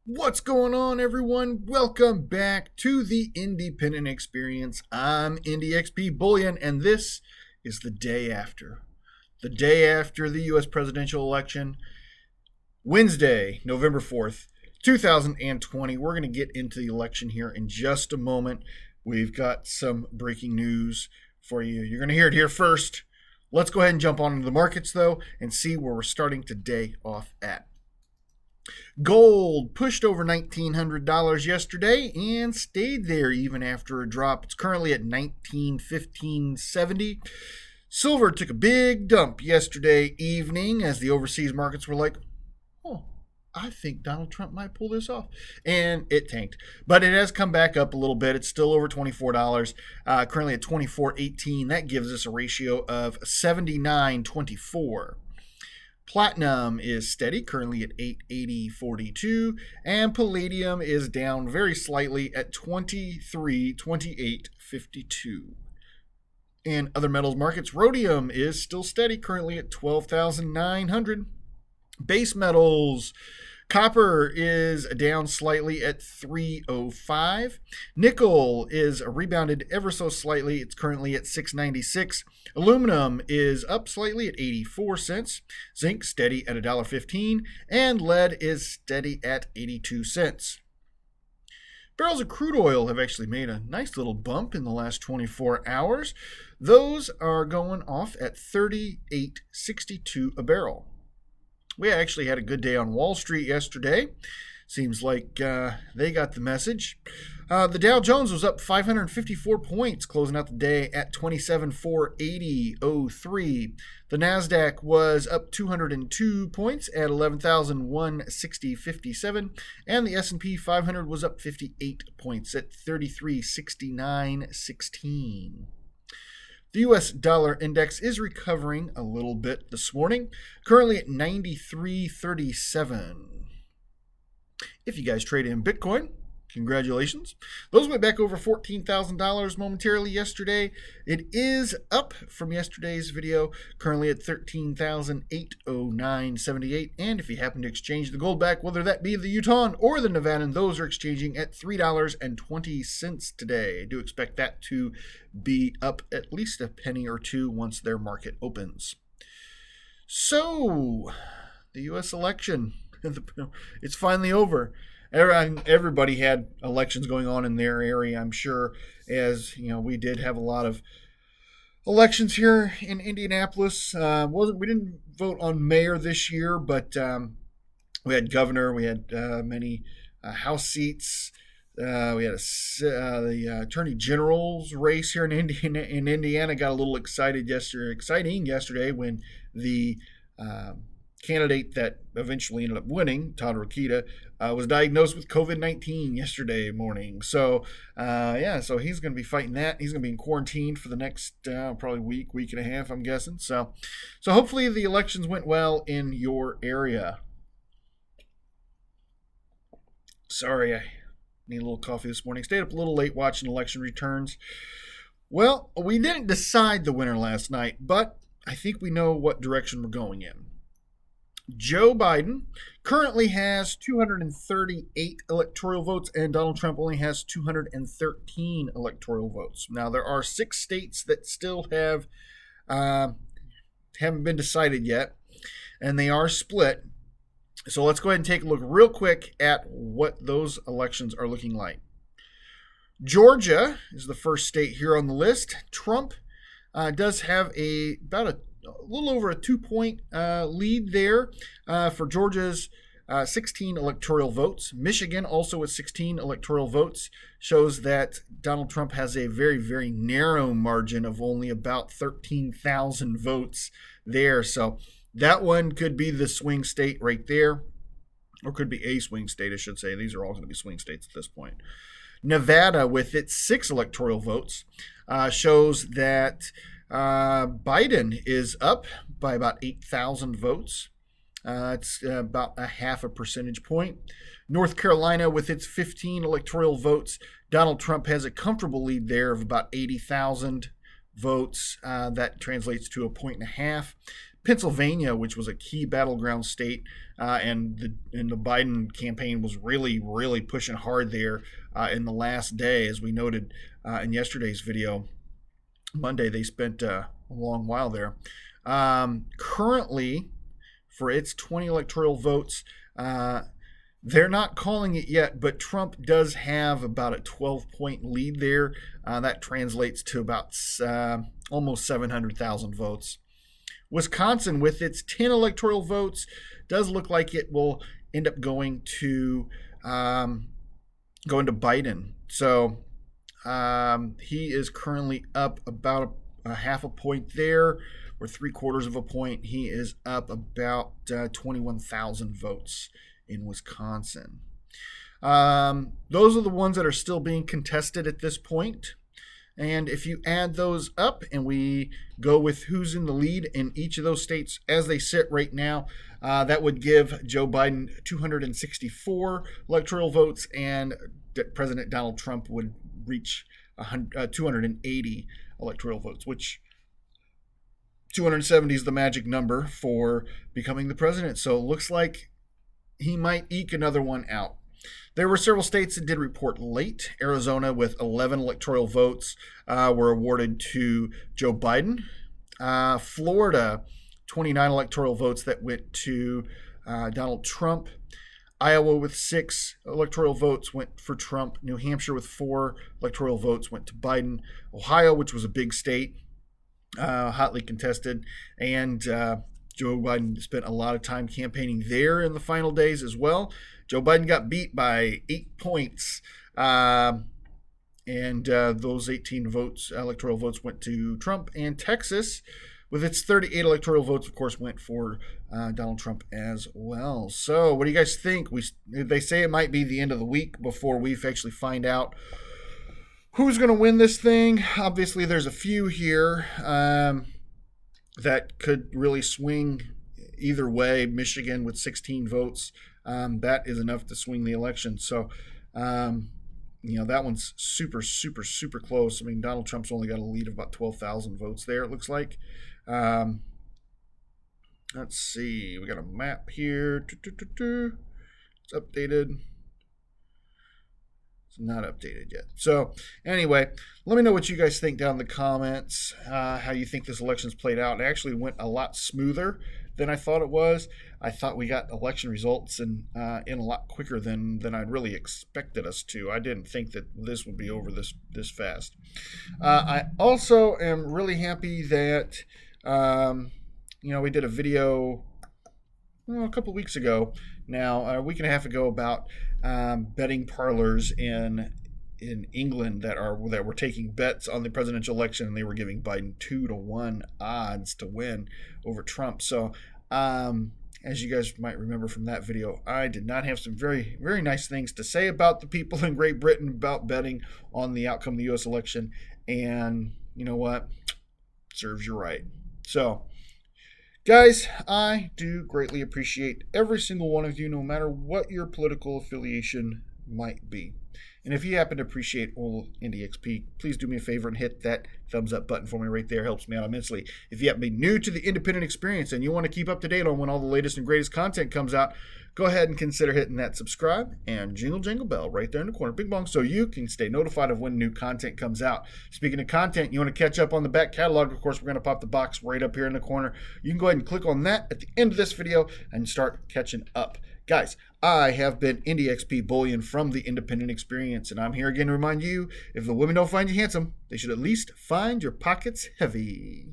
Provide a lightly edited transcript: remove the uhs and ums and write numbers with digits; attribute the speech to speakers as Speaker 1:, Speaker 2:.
Speaker 1: What's going on, everyone? Welcome back to the Independent Experience. I'm IndyXP Bullion, and this is the day after. The day after the U.S. presidential election, Wednesday, November 4th, 2020. We're going to get into the election here in just a moment. We've got some breaking news for you. You're going to hear it here first. Let's go ahead and jump on into the markets, though, and see where we're starting today off at. Gold pushed over $1,900 yesterday and stayed there even after a drop. It's currently at $1915.70. Silver took a big dump yesterday evening as the overseas markets were like, oh, I think Donald Trump might pull this off. And it tanked. But it has come back up a little bit. It's still over $24, currently at $24.18. That gives us a ratio of 79.24. Platinum is steady, currently at $880.42, and palladium is down very slightly at $23.28.52. In other metals markets, rhodium is still steady, currently at $12,900. Base metals, copper is down slightly at $3.05. Nickel is rebounded ever so slightly. It's currently at $6.96. Aluminum is up slightly at 84 cents. Zinc steady at $1.15. And lead is steady at 82 cents. Barrels of crude oil have actually made a nice little bump in the last 24 hours. Those are going off at $38.62 a barrel. We actually had a good day on Wall Street yesterday. Seems like they got the message. The Dow Jones was up 554 points, closing out the day at 27,480.03. The Nasdaq was up 202 points at 11,160.57, and the S&P 500 was up 58 points at 3369.16. The U.S. dollar index is recovering a little bit this morning, currently at 93.37. If you guys trade in Bitcoin, congratulations. Those went back over $14,000 momentarily yesterday. It is up from yesterday's video, currently at $13,809.78. And if you happen to exchange the gold back, whether that be the Utah or the Nevadan, those are exchanging at $3.20 today. I do expect that to be up at least a penny or two once their market opens. So, the U.S. election, it's finally over. Everybody had elections going on in their area, I'm sure, as you know, we did have a lot of elections here in Indianapolis. We didn't vote on mayor this year, but we had governor, we had many House seats. We had the Attorney General's race here in Indiana got a little exciting yesterday when the candidate that eventually ended up winning, Todd Rokita, was diagnosed with COVID-19 yesterday morning. So, so he's going to be fighting that. He's going to be in quarantine for the next probably week and a half, I'm guessing. So hopefully the elections went well in your area. Sorry, I need a little coffee this morning. Stayed up a little late watching election returns. Well, we didn't decide the winner last night, but I think we know what direction we're going in. Joe Biden currently has 238 electoral votes, and Donald Trump only has 213 electoral votes. Now, there are 6 states that still haven't been decided yet, and they are split. So let's go ahead and take a look real quick at what those elections are looking like. Georgia is the first state here on the list. Trump does have about a little over a 2-point lead there for Georgia's 16 electoral votes. Michigan also with 16 electoral votes shows that Donald Trump has a very, very narrow margin of only about 13,000 votes there. So that one could be the swing state right there, or could be a swing state, I should say. These are all going to be swing states at this point. Nevada, with its 6 electoral votes, shows that Biden is up by about 8,000 votes. It's about a half a percentage point. North Carolina, with its 15 electoral votes, Donald Trump has a comfortable lead there of about 80,000 votes. That translates to a point and a half. Pennsylvania, which was a key battleground state, and the Biden campaign was really pushing hard there in the last day, as we noted in yesterday's video. Monday, they spent a long while there. Currently, for its 20 electoral votes, they're not calling it yet, but Trump does have about a 12-point lead there. That translates to about almost 700,000 votes. Wisconsin, with its 10 electoral votes, does look like it will end up going to Biden. So he is currently up about a half a point there, or 3/4 of a point. He is up about 21,000 votes in Wisconsin. Those are the ones that are still being contested at this point. And if you add those up and we go with who's in the lead in each of those states as they sit right now, that would give Joe Biden 264 electoral votes, and President Donald Trump would reach 280 electoral votes, which 270 is the magic number for becoming the president. So it looks like he might eke another one out. There were several states that did report late. Arizona, with 11 electoral votes, were awarded to Joe Biden. Florida, 29 electoral votes that went to Donald Trump. Iowa, with 6 electoral votes, went for Trump. New Hampshire, with 4 electoral votes, went to Biden. Ohio, which was a big state, hotly contested, and Joe Biden spent a lot of time campaigning there in the final days as well. Joe Biden got beat by 8 points, and those 18 electoral votes went to Trump. And Texas, with its 38 electoral votes, of course, went for Donald Trump as well. So what do you guys think? They say it might be the end of the week before we actually find out who's going to win this thing. Obviously, there's a few here that could really swing either way. Michigan with 16 votes. That is enough to swing the election. So, that one's super close. I mean, Donald Trump's only got a lead of about 12,000 votes there, it looks like. Let's see. We got a map here. It's updated. It's not updated yet. So anyway, let me know what you guys think down in the comments, how you think this election's played out. It actually went a lot smoother than I thought it was. I thought we got election results in a lot quicker than I'd really expected us to. I didn't think that this would be over this fast. I also am really happy that we did a video a couple weeks ago now, a week and a half ago, about betting parlors in England that were taking bets on the presidential election, and they were giving Biden 2-1 odds to win over Trump. So as you guys might remember from that video, I did not have some very, very nice things to say about the people in Great Britain about betting on the outcome of the U.S. election. And you know what? Serves you right. So, guys, I do greatly appreciate every single one of you, no matter what your political affiliation might be. And if you happen to appreciate old IndyXP, please do me a favor and hit that thumbs up button for me right there. It helps me out immensely. If you happen to be new to the independent experience and you want to keep up to date on when all the latest and greatest content comes out, go ahead and consider hitting that subscribe and jingle bell right there in the corner, bing bong, so you can stay notified of when new content comes out. Speaking of content, you want to catch up on the back catalog, of course, we're going to pop the box right up here in the corner. You can go ahead and click on that at the end of this video and start catching up. Guys, I have been IndyXP Bullion from the Independent Experience, and I'm here again to remind you, if the women don't find you handsome, they should at least find your pockets heavy.